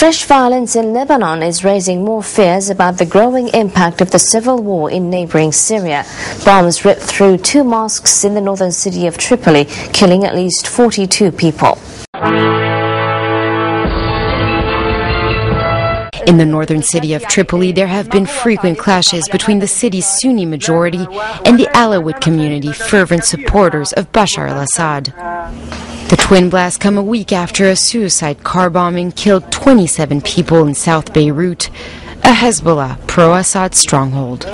Fresh violence in Lebanon is raising more fears about the growing impact of the civil war in neighboring Syria. Bombs ripped through 2 mosques in the northern city of Tripoli, killing at least 42 people. In the northern city of Tripoli, there have been frequent clashes between the city's Sunni majority and the Alawite community, fervent supporters of Bashar al-Assad. The twin blasts come a week after a suicide car bombing killed 27 people in South Beirut, a Hezbollah pro-Assad stronghold.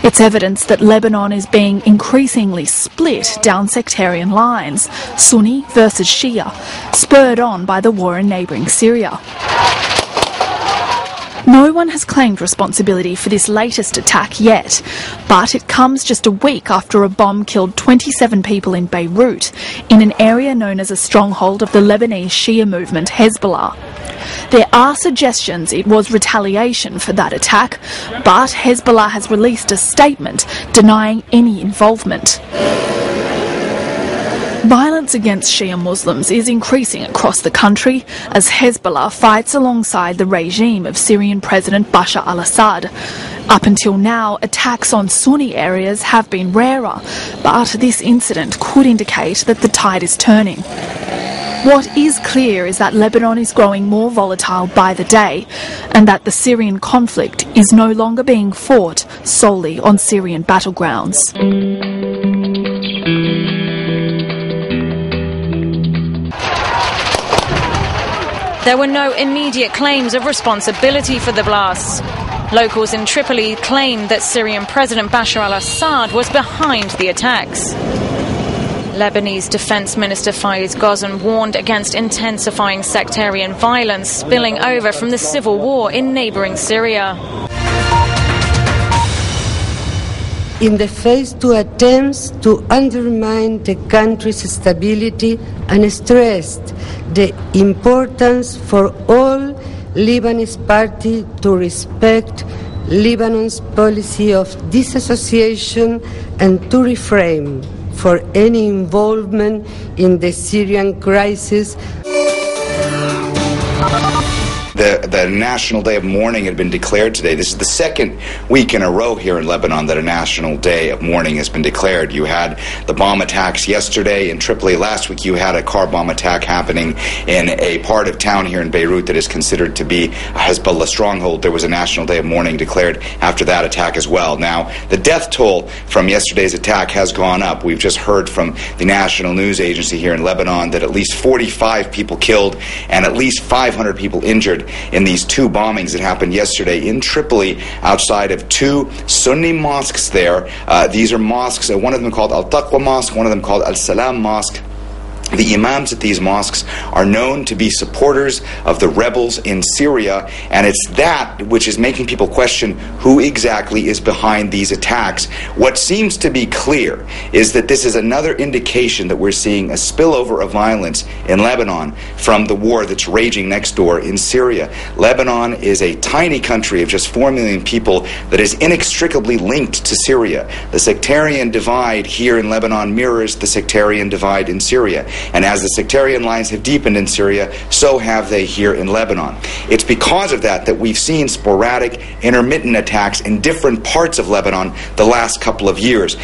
It's evidence that Lebanon is being increasingly split down sectarian lines, Sunni versus Shia, spurred on by the war in neighbouring Syria. No one has claimed responsibility for this latest attack yet, but it comes just a week after a bomb killed 27 people in Beirut, in an area known as a stronghold of the Lebanese Shia movement Hezbollah. There are suggestions it was retaliation for that attack, but Hezbollah has released a statement denying any involvement. Violence against Shia Muslims is increasing across the country as Hezbollah fights alongside the regime of Syrian President Bashar al-Assad. Up until now, attacks on Sunni areas have been rarer, but this incident could indicate that the tide is turning. What is clear is that Lebanon is growing more volatile by the day, and that the Syrian conflict is no longer being fought solely on Syrian battlegrounds. There were no immediate claims of responsibility for the blasts. Locals in Tripoli claimed that Syrian President Bashar al-Assad was behind the attacks. Lebanese Defense Minister Fayez Ghazan warned against intensifying sectarian violence spilling over from the civil war in neighbouring Syria. In the face to attempts to undermine the country's stability, and stressed the importance for all Lebanese parties to respect Lebanon's policy of disassociation and to refrain for any involvement in the Syrian crisis. The National Day of Mourning had been declared today. This is the second week in a row here in Lebanon that a National Day of Mourning has been declared. You had the bomb attacks yesterday in Tripoli. Last week you had a car bomb attack happening in a part of town here in Beirut that is considered to be a Hezbollah stronghold. There was a National Day of Mourning declared after that attack as well. Now, the death toll from yesterday's attack has gone up. We've just heard from the national news agency here in Lebanon that at least 45 people killed and at least 500 people injured in these 2 bombings that happened yesterday in Tripoli outside of 2 Sunni mosques there. These are mosques, one of them called Al-Taqwa Mosque, one of them called Al-Salam Mosque. The imams at these mosques are known to be supporters of the rebels in Syria, and it's that which is making people question who exactly is behind these attacks. What seems to be clear is that this is another indication that we're seeing a spillover of violence in Lebanon from the war that's raging next door in Syria. Lebanon is a tiny country of just 4 million people that is inextricably linked to Syria. The sectarian divide here in Lebanon mirrors the sectarian divide in Syria. And as the sectarian lines have deepened in Syria, so have they here in Lebanon. It's because of that that we've seen sporadic, intermittent attacks in different parts of Lebanon the last couple of years.